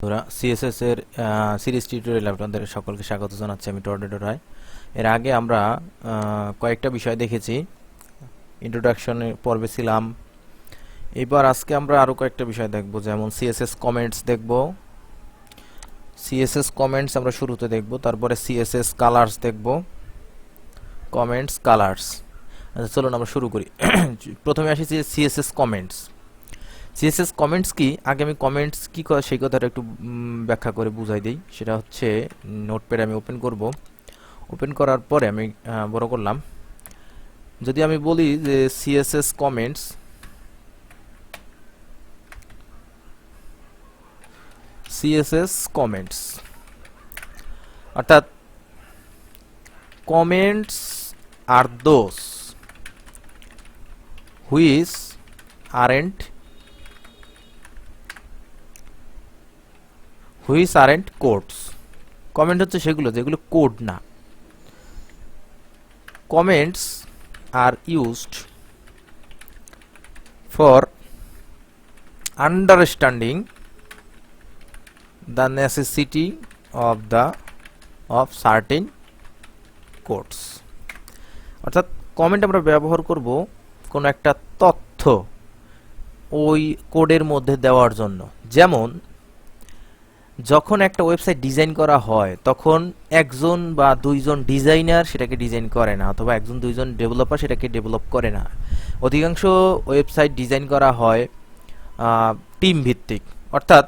বন্ধুরা, সিএসএস এর সিরিজ টিউটোরিয়ালে আপনাদের সকলকে স্বাগত জানাচ্ছি। আমি টর্নেডো রায়। এর আগে আমরা কয়েকটা বিষয় দেখেছি, ইন্ট্রোডাকশনের পর্বে ছিলাম। এবার আজকে আমরা আরো কয়েকটা বিষয় দেখব, যেমন সিএসএস কমেন্টস দেখব। সিএসএস কমেন্টস আমরা শুরুতে দেখব, তারপরে সিএসএস কালার্স দেখব, কমেন্টস কালার্স। আচ্ছা, চলুন আমরা শুরু করি। প্রথমে আসি যে সিএসএস কমেন্টস। সিএসএস কমেন্টস কি? আগে আমি কমেন্টস কি করে সেই কথাটা একটু ব্যাখ্যা করে বুঝাই দিই। সেটা হচ্ছে, নোটপ্যাড আমি ওপেন করব। ওপেন করার পরে আমি বড় করলাম। যদি আমি বলি যে সিএসএস কমেন্টস, সিএসএস কমেন্টস অর্থাৎ comments are those which aren't codes. Comment হচ্ছে সেগুলো যেগুলো কোড না। Comments are used for understanding the necessity of certain codes। অর্থাৎ কমেন্ট আমরা ব্যবহার করব কোনো একটা তথ্য ওই কোডের মধ্যে দেওয়ার জন্য। যেমন যখন একটা ওয়েবসাইট ডিজাইন করা হয়, তখন একজন বা দুইজন ডিজাইনার সেটাকে ডিজাইন করে না, অথবা একজন দুইজন ডেভেলপার সেটাকে ডেভেলপ করে না। অধিকাংশ ওয়েবসাইট ডিজাইন করা হয় টিম ভিত্তিক। অর্থাৎ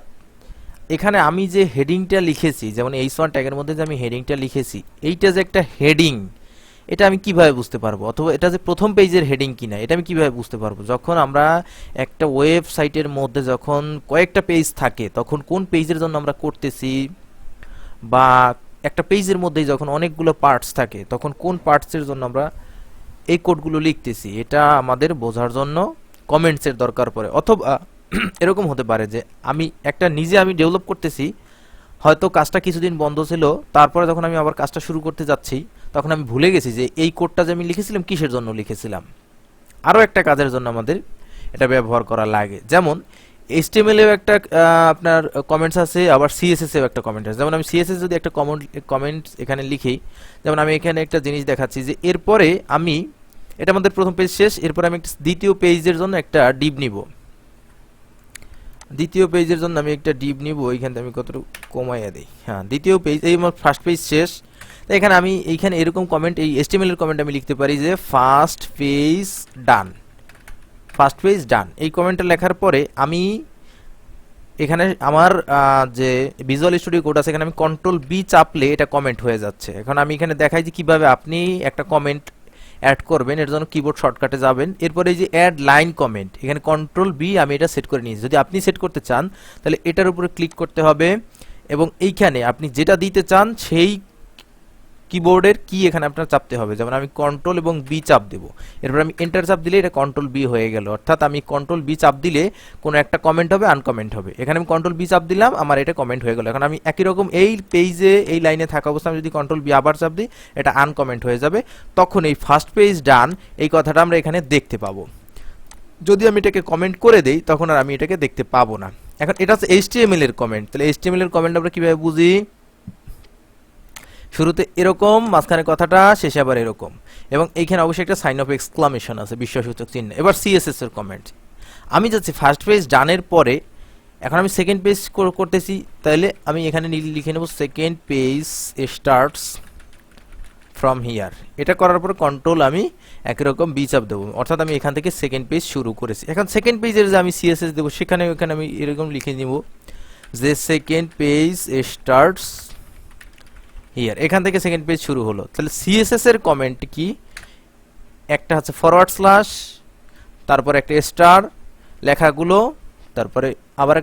এখানে আমি যে হেডিংটা লিখেছি, যেমন H1 ট্যাগের মধ্যে যে আমি হেডিংটা লিখেছি, এইটা যে একটা হেডিং, এটা আমি কিভাবে বুঝতে পারবো? অথবা এটা যে প্রথম পেজের হেডিং কিনা, এটা আমি কিভাবে বুঝতে পারবো? যখন আমরা একটা ওয়েবসাইটের মধ্যে যখন কয়েকটা পেজ থাকে, তখন কোন পেজের জন্য আমরা করতেছি, বা একটা পেজের মধ্যেই যখন অনেকগুলো পার্টস থাকে, তখন কোন পার্টসের জন্য আমরা এই কোডগুলো লিখতেছি, এটা আমাদের বোঝার জন্য কমেন্টসের দরকার পড়ে। অথবা এরকম হতে পারে যে আমি ডেভেলপ করতেছি, হয়তো কাজটা কিছুদিন বন্ধ ছিল, তারপরে যখন আমি আবার কাজটা শুরু করতে যাচ্ছি, তখন আমি ভুলে গেছি যে এই কোডটা যে আমি লিখেছিলাম কিসের জন্য লিখেছিলাম। আরও একটা কাজের জন্য আমাদের এটা ব্যবহার করা লাগে। যেমন HTML এও একটা আপনার কমেন্টস আছে, আবার CSS এও একটা কমেন্ট আছে। যেমন আমি CSS যদি একটা কমেন্ট এখানে লিখি, যেমন আমি এখানে একটা জিনিস দেখাচ্ছি যে এরপরে আমি, এটা আমাদের প্রথম পেজ শেষ, এরপরে আমি একটা দ্বিতীয় পেজের জন্য একটা ডিভ নিব। দ্বিতীয় পেজের জন্য আমি একটা ডিভ নিব, এইখানে আমি কতটুকু কমাইয়া দিই। হ্যাঁ, দ্বিতীয় পেজ, এই আমার ফার্স্ট পেজ শেষ। তো এখানে আমি এইখানে এরকম কমেন্ট, এই HTML এর কমেন্ট আমি লিখতে পারি যে ফার্স্ট পেজ ডান। ফার্স্ট পেজ ডান এই কমেন্টটা লেখার পরে আমি এখানে আমার যে ভিজুয়াল স্টুডিও কোড আছে, এখানে আমি Ctrl+B চাপলে এটা কমেন্ট হয়ে যাচ্ছে। এখন আমি এখানে দেখাই যে কিভাবে আপনি একটা কমেন্ট অ্যাড করবেন। এর জন্য কিবোর্ড শর্টকাটে যাবেন, এরপরে এই যে অ্যাড লাইন কমেন্ট, এখানে Ctrl+B আমি এটা সেট করে নিয়েছি। যদি আপনি সেট করতে চান, তাহলে এটার উপরে ক্লিক করতে হবে, এবং এইখানে আপনি যেটা দিতে চান সেই কিবোর্ডের কি এখানে আপনার চাপতে হবে। যেমন আমি Ctrl এবং B চাপ দেব, এরপর আমি এন্টার চাপ দিলে এটা Ctrl+B হয়ে গেল। অর্থাৎ আমি Ctrl+B চাপ দিলে কোনো একটা কমেন্ট হবে, আনকমেন্ট হবে। এখানে আমি Ctrl+B চাপ দিলাম, আমার এটা কমেন্ট হয়ে গেল। এখন আমি একই রকম এই পেজে এই লাইনে থাকা অবস্থা আমি যদি Ctrl+B আবার চাপ দিই, এটা আনকমেন্ট হয়ে যাবে। তখন এই ফার্স্ট পেজ ডান এই কথাটা আমরা এখানে দেখতে পাবো। যদি আমি এটাকে কমেন্ট করে দেই, তখন আর আমি এটাকে দেখতে পাবো না। এখন এটা হচ্ছে HTML এর কমেন্ট। তাহলে HTML এর কমেন্ট আমরা কিভাবে বুঝি? শুরুতে এরকম, মাঝখানে কথাটা, শেষে আবার এরকম, এবং এইখানে অবশ্যই একটা সাইন অফ এক্সক্লামেশন আছে, বিস্ময়সূচক চিহ্ন। এবার CSS এর কমেন্ট, আমি যাচ্ছি ফার্স্ট পেজ ডানের পরে, এখন আমি সেকেন্ড পেজ করতেছি, তাহলে আমি এখানে লিখে নেব second page starts from here. এটা করার পরে কন্ট্রোল আমি একই রকম B চাপ দেবো, অর্থাৎ আমি এখান থেকে সেকেন্ড পেজ শুরু করেছি। এখন সেকেন্ড পেজের যে আমি CSS দেবো, সেখানে এখানে আমি এরকম লিখে নিব যে সেকেন্ড পেজ স্টার্টস হিয়ার। এখান থেকে সেকেন্ড পেজ শুরু হলো। তাহলে CSS এর কমেন্ট কি? একটা হচ্ছে ফরওয়ার্ড স্ল্যাশ, তারপরে একটা স্টার লেখাগুলো, তারপরে আবার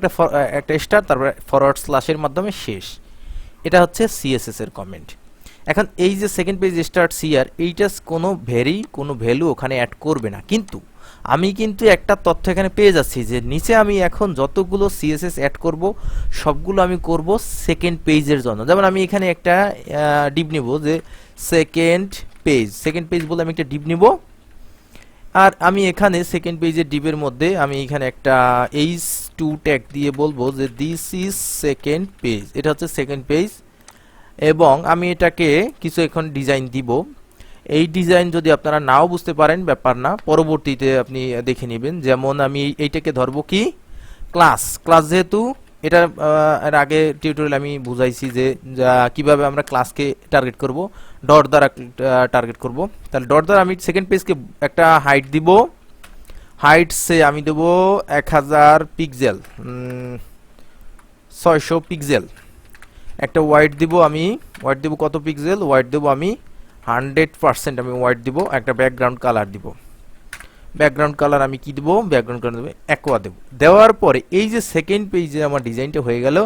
একটা স্টার, তারপরে ফরওয়ার্ড স্ল্যাশের মাধ্যমে শেষ। এটা হচ্ছে CSS এর কমেন্ট। এখন এই যে সেকেন্ড পেজ স্টার্টস হিয়ার, এইটা কোনো ভ্যালু ওখানে অ্যাড করবে না, কিন্তু আমি কিন্তু একটা তথ্য এখানে পেয়ে যাচ্ছি যে নিচে আমি এখন যতগুলো CSS অ্যাড করব, সবগুলো আমি করব সেকেন্ড পেজের জন্য। যেমন আমি এখানে একটা ডিভ নিব যে সেকেন্ড পেজ বলে আমি একটা ডিভ নিব, আর আমি এখানে সেকেন্ড পেজের ডিভের মধ্যে আমি এখানে একটা টু ট্যাগ দিয়ে বলবো যে দিস ইজ সেকেন্ড পেজ, এটা হচ্ছে সেকেন্ড পেজ, এবং আমি এটাকে কিছু এখন ডিজাইন দিব। এই ডিজাইন যদি আপনারা নাও বুঝতে পারেন ব্যাপার না, পরবর্তীতে আপনি দেখে নেবেন। যেমন আমি এইটাকে ধরবো কি ক্লাস, ক্লাস যেহেতু এটা এর আগে টিউটোরিয়াল আমি বুঝাইছি যে কিভাবে আমরা ক্লাসকে টার্গেট করব, ডট দ্বারা টার্গেট করব। তাহলে ডট দ্বারা আমি সেকেন্ড পেজকে একটা হাইট দিব, হাইটসে আমি দেব 1000 পিক্সেল, 600 পিক্সেল। একটা ওয়াইড দিব, আমি ওয়াইড দেব কত পিক্সেল, ওয়াইড দেব আমি 100% আমি ওয়াইড দিব। একটা ব্যাকগ্রাউন্ড কালার দিব, ব্যাকগ্রাউন্ড কালার আমি কি দেব, ব্যাকগ্রাউন্ড কালার দেব অ্যাকোয়া দেব। দেওয়ার পরে এই যে সেকেন্ড পেজে আমার ডিজাইনটা হয়ে গেল,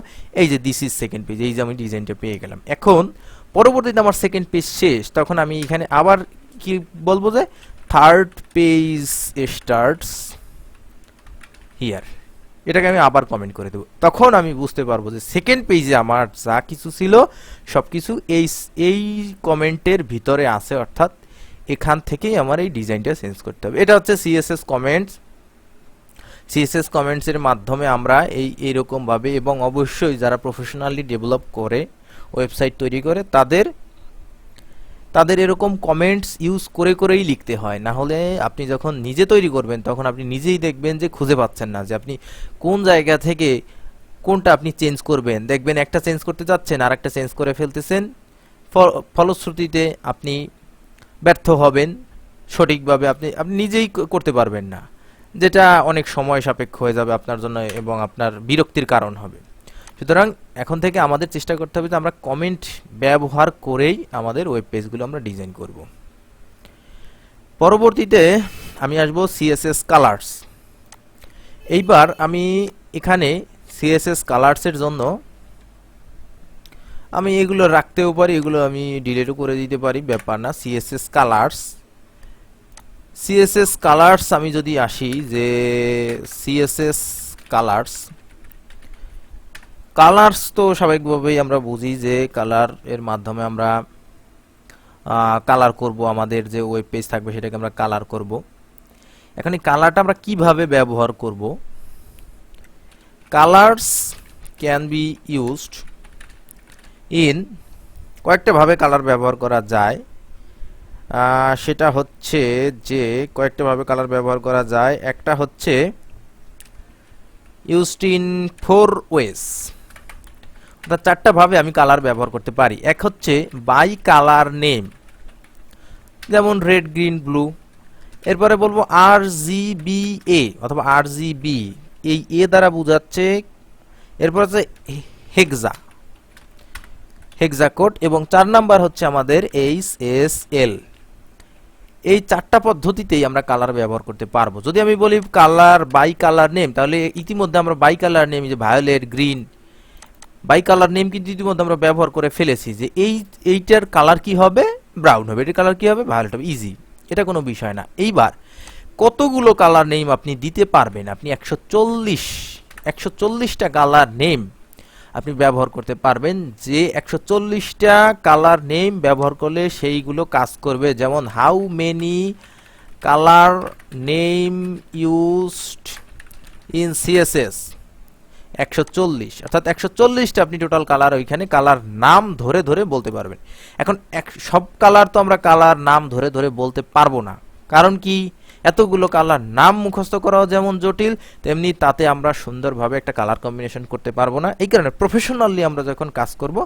এই যে দিস ইজ সেকেন্ড পেজ, এই যে আমি ডিজাইনটা পেয়ে গেলাম। এখন পরবর্তীতে আমার সেকেন্ড পেজ শেষ, তখন আমি এখানে আবার কি বলবো যে থার্ড পেজ স্টার্টস হিয়ার, এটাকে আমি আবার কমেন্ট করে দেব। তখন আমি বুঝতে পারবো যে সেকেন্ড পেজে আমার যা কিছু ছিল সবকিছু এই কমেন্টের ভিতরে আছে, অর্থাৎ এখান থেকেই আমার এই ডিজাইনটা চেঞ্জ করতে হবে। এটা হচ্ছে সিএসএস কমেন্টস। সিএসএস কমেন্টস এর মাধ্যমে আমরা এইরকম ভাবে, এবং অবশ্যই যারা প্রফেশনালি ডেভেলপ করে ওয়েবসাইট তৈরি করে তাদের এরকম কমেন্টস ইউজ করে করেই লিখতে হয়, না হলে আপনি যখন নিজে তৈরি করবেন তখন আপনি নিজেই দেখবেন যে খুঁজে পাচ্ছেন না যে আপনি কোন জায়গা থেকে কোনটা আপনি চেঞ্জ করবেন। দেখবেন একটা চেঞ্জ করতে যাচ্ছেন আর একটা চেঞ্জ করে ফেলতেছেন, ফলশ্রুতিতে আপনি ব্যর্থ হবেন, সঠিকভাবে আপনি নিজেই করতে পারবেন না, যেটা অনেক সময় সাপেক্ষ হয়ে যাবে আপনার জন্য এবং আপনার বিরক্তির কারণ হবে। সুতরাং এখন থেকে আমাদের চেষ্টা করতে হবে যে আমরা কমেন্ট ব্যবহার করেই আমাদের ওয়েব পেজগুলো আমরা ডিজাইন করব। পরবর্তীতে আমি আসব সিএসএস কালার্স। এইবার আমি এখানে সিএসএস কালার্সের জন্য আমি এগুলো রাখতেও পারি, এগুলো আমি ডিলিটও করে দিতে পারি, ব্যাপার না। সিএসএস কালার্স, সিএসএস কালার্স আমি যদি আসি যে সিএসএস কালার্স, কালার্স তো স্বাভাবিকভাবেই আমরা বুঝি যে কালার এর মাধ্যমে আমরা কালার করব, আমাদের যে ওয়েব পেজ থাকবে সেটাকে আমরা কালার করব। এখন এই কালারটা আমরা কিভাবে ব্যবহার করব? Colours can be used in, কয়েকটা ভাবে কালার ব্যবহার করা যায়। সেটা হচ্ছে যে কয়েকটা ভাবে কালার ব্যবহার করা যায়। একটা হচ্ছে ইউজড ইন 4 ওয়েজ, অর্থাৎ 4টা ভাবে আমি কালার ব্যবহার করতে পারি। এক হচ্ছে বাই কালার নেম, যেমন রেড, গ্রিন, ব্লু। এরপরে বলবো RGBA অথবা RGB, এই এ দ্বারা বোঝাচ্ছে। এরপর হচ্ছে হেক্সা, হেক্সা কোড। এবং 4 নাম্বার হচ্ছে আমাদের HSL। এই 4টা পদ্ধতিতেই আমরা কালার ব্যবহার করতে পারবো। যদি আমি বলি কালার বাই কালার নেম, তাহলে ইতিমধ্যে আমরা বাই কালার নেম, যে violet, green, by colour name কিন্তু ইতিমধ্যে আমরা ব্যবহার করে ফেলেছি। যে এইটার কালার কি হবে, ব্রাউন হবে, এটার কালার কি হবে, ভায়োলেট হবে, ইজি, এটা কোনো বিষয় না। এইবার কতগুলো কালার নেম আপনি দিতে পারবেন? আপনি 140টা কালার নেম আপনি ব্যবহার করতে পারবেন। যে 140টা কালার নেম ব্যবহার করলে সেইগুলো কাজ করবে। যেমন how many colour name used in CSS, 140, অর্থাৎ 140টা আপনি টোটাল কালার ওইখানে কালার নাম ধরে ধরে বলতে পারবেন। এখন সব কালার তো আমরা কালার নাম ধরে ধরে বলতে পারবো না, কারণ কি এতগুলো কালার নাম মুখস্থ করাও যেমন জটিল, তেমনি তাতে আমরা সুন্দরভাবে একটা কালার কম্বিনেশন করতে পারবো না। এই কারণে প্রফেশনালি আমরা যখন কাজ করব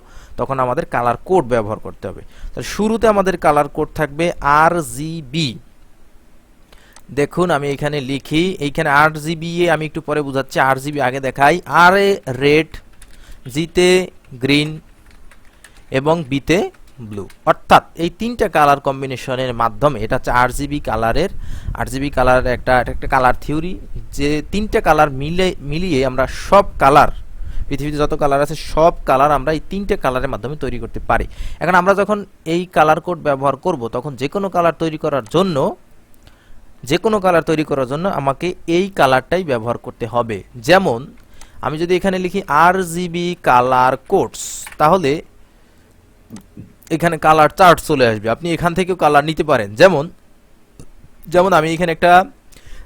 তখন আমাদের কালার কোড ব্যবহার করতে হবে। তাহলে শুরুতে আমাদের কালার কোড থাকবে RGB। দেখুন আমি এখানে লিখি, এইখানে RGB এ আমি একটু পরে বুঝাচ্ছি, RGB আগে দেখাই। R এ রেড, G তে গ্রিন এবং B তে ব্লু, অর্থাৎ এই 3টা কালার কম্বিনেশনের মাধ্যমে, এটা হচ্ছে RGB কালারের একটা কালার থিওরি, যে 3টা কালার মিলিয়ে আমরা সব কালার, পৃথিবীতে যত কালার আছে সব কালার আমরা এই 3টে কালারের মাধ্যমে তৈরি করতে পারি। এখন আমরা যখন এই কালার কোড ব্যবহার করব তখন যে কোনো কালার তৈরি করার জন্য আমাকে এই কালারটাই ব্যবহার করতে হবে। যেমন আমি যদি এখানে লিখি RGB কালার কোডস, তাহলে এখানে কালার চার্ট চলে আসবে। আপনি এখান থেকেও কালার নিতে পারেন। যেমন আমি এখানে একটা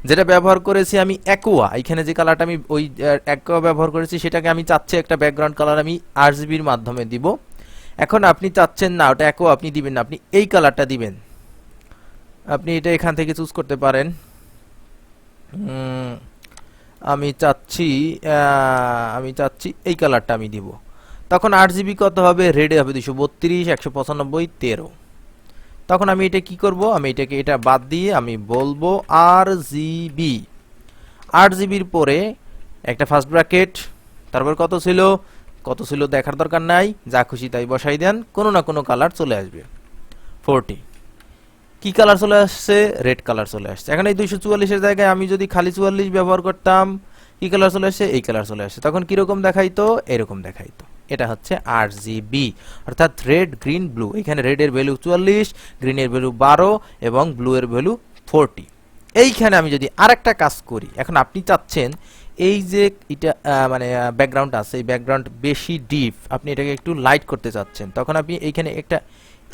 যেটা ব্যবহার করেছি আমি অ্যাকোয়া, এখানে যে কালারটা আমি ওই অ্যাকোয়া ব্যবহার করেছি সেটাকে আমি চাচ্ছি একটা ব্যাকগ্রাউন্ড কালার আমি আরজিবির মাধ্যমে দিব। এখন আপনি চাচ্ছেন না ওটা অ্যাকোয়া আপনি দিবেন না, আপনি এই কালারটা দিবেন। আপনি এটা এখান থেকে চুজ করতে পারেন। আমি চাচ্ছি এই কালারটা আমি দিব। তখন 8 জিবি কত হবে, রেডে হবে 232 195 13। তখন আমি এটা কি করব, আমি এটাকে এটা বাদ দিয়ে আমি বলবো RGB। 8 জিবির পরে একটা ফার্স্ট ব্র্যাকেট, তারপর কত ছিল দেখার দরকার নাই, যা খুশি তাই বসাই দেন, কোনো না কোনো কালার চলে আসবে। 40 কি কালার চলে আসছে, রেড কালার চলে আসছে। এখন এই 244 এর জায়গায় আমি যদি খালি 44 ব্যবহার করতাম, কি কালার চলে আসছে, এই কালার চলে আসছে। তখন কিরকম দেখাইতো, এরকম দেখাইতো। এটা হচ্ছে RGB, অর্থাৎ রেড গ্রিন ব্লু। এখানে রেড এর ভ্যালু 44, গ্রিন এর ভ্যালু 12 এবং ব্লু এর ভ্যালু 40। এইখানে আমি যদি আরেকটা কাজ করি, এখন আপনি চাচ্ছেন এই যে এটা মানে ব্যাকগ্রাউন্ড আছে, এই ব্যাকগ্রাউন্ড বেশি ডিপ, আপনি এটাকে একটু লাইট করতে চাচ্ছেন, তখন আপনি এইখানে একটা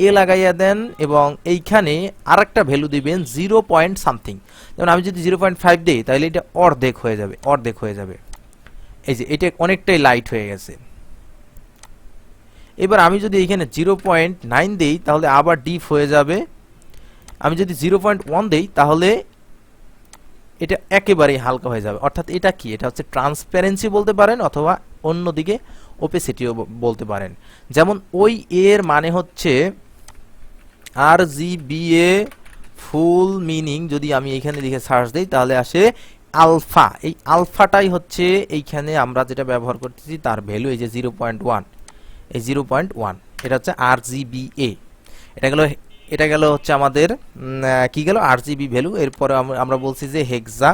এ লাগাইয়া দেন এবং এইখানে আরেকটা ভ্যালু দিবেন 0 পয়েন্ট সামথিং। যেমন আমি যদি 0.5 দেই তাহলে এটা অর্ধেক হয়ে যাবে। এই যে এটা অনেকটাই লাইট হয়ে গেছে। এবার আমি যদি এখানে 0.9 দেই তাহলে আবার ডিপ হয়ে যাবে। আমি যদি 0.1 দেই তাহলে এটা একেবারেই হালকা হয়ে যাবে। অর্থাৎ এটা কি, এটা হচ্ছে ট্রান্সপারেন্সি বলতে পারেন, অথবা অন্যদিকে ওপেসিটিও বলতে পারেন। যেমন ওই এর মানে হচ্ছে RGBA ফুল মিনিং যদি আমি এখানে লিখে সার্চ দেই তাহলে আসে আলফা। এই আলফাটাই হচ্ছে এইখানে আমরা যেটা ব্যবহার করতেছি তার ভ্যালু, এই যে 0.1, এই 0.1 এটা হচ্ছে RGBA। এটা গেল হচ্ছে আমাদের কি গেল, RGB ভ্যালু। এরপরে আমরা বলছি যে হেক্সা,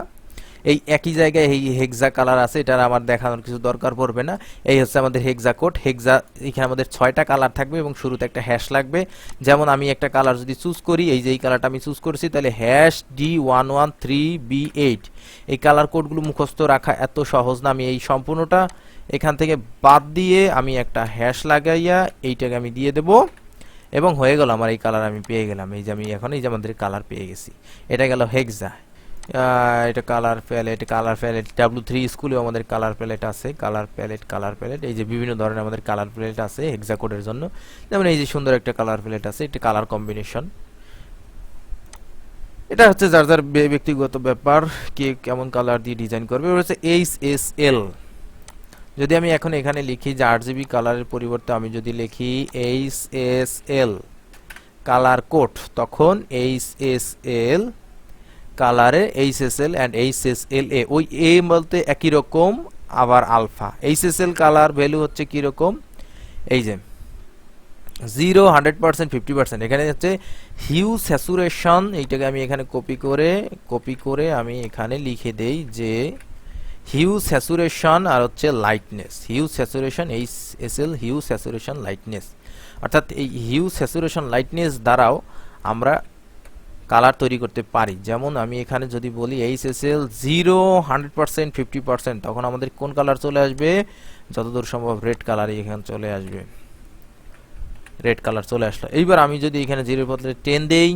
এই একই জায়গায় এই হেক্সা কালার আছে, এটা আমার দেখানোর কিছু দরকার পড়বে না। এই হচ্ছে আমাদের হেক্সা কোড। হেক্সা এখানে আমাদের 6টা কালার থাকবে এবং শুরুতে একটা হ্যাশ লাগবে। যেমন আমি একটা কালার যদি চুজ করি, এই যে এই কালারটা আমি চুজ করছি, তাহলে হ্যাশ D113B8। এই কালার কোডগুলো মুখস্থ রাখা এত সহজ না। আমি এই সম্পূর্ণটা এখান থেকে বাদ দিয়ে আমি একটা হ্যাশ লাগাইয়া এইটাকে আমি দিয়ে দেব এবং হয়ে গেল আমার এই কালার আমি পেয়ে গেলাম। এই যে আমি এখন এই যে আমাদের কালার পেয়ে গেছি, এটা গেল হেক্সা। এটা কালার প্যালেট W3 স্কুলেও আমাদের কালার প্যালেট আছে, কালার প্যালেট এই যে বিভিন্ন ধরনের আমাদের কালার প্যালেট আছে হেক্সা কোডের জন্য। যেমন এই যে সুন্দর একটা কালার প্যালেট আছে, এটা কালার কম্বিনেশন। এটা হচ্ছে যার যার ব্যক্তিগত ব্যাপার, কে কেমন কালার দিয়ে ডিজাইন করবে। এটা হচ্ছে HSL। যদি আমি এখন এখানে লিখি যে RGB কালারের পরিবর্তে আমি যদি লিখি HSL কালার কোড, তখন HSL কালারে HSL এন্ড HSLA, ওই এ বলতে একই রকম, আবার আলফা। HSL কালার ভ্যালু হচ্ছে কি রকম, এই যে 0 100% 50%। এখানে হচ্ছে হিউ স্যাচুরেশন, এইটাকে আমি এখানে কপি করে আমি এখানে লিখে দেই যে হিউ স্যাচুরেশন আর হচ্ছে lightness, hue saturation HSL hue saturation lightness. অর্থাৎ এই হিউ স্যাচুরেশন লাইটনেস দ্বারাও আমরা কালার তৈরি করতে পারি। যেমন আমি এখানে যদি বলি HSL 0 100% 50%, তখন আমাদের কোন কালার চলে আসবে, যতদূর সম্ভব রেড কালারই এখানে চলে আসবে। রেড কালার চলে আসলো। এইবার আমি যদি এখানে 0 বদলে 10 দেই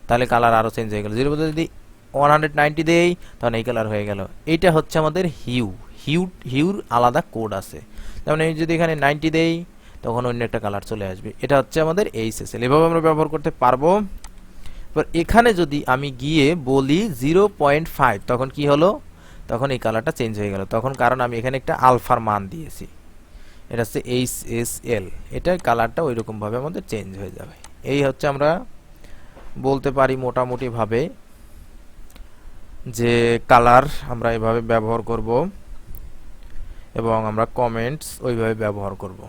তাহলে কালার আরো চেঞ্জ হয়ে গেল। 0 বদলে যদি 190 দেই তখন এই কালার হয়ে গেল। এইটা হচ্ছে আমাদের হিউর আলাদা কোড আছে। যেমন আমি যদি এখানে 90 দেই তখন অন্য একটা কালার চলে আসবে। এটা হচ্ছে আমাদের HSL। এভাবে আমরা ব্যবহার করতে পারবো। এবার এখানে যদি আমি গিয়ে বলি 0.5, তখন কি হলো, তখন এই কালারটা চেঞ্জ হয়ে গেল। তখন কারণ আমি এখানে একটা আলফার মান দিয়েছি, এটা হচ্ছে HSL, এটার কালারটা ওইরকম ভাবে আমাদের চেঞ্জ হয়ে যাবে। এই হচ্ছে আমরা বলতে পারি মোটামুটি ভাবে যে কালার আমরা এভাবে ব্যবহার করব এবং আমরা কমেন্টস ওইভাবে ব্যবহার করব।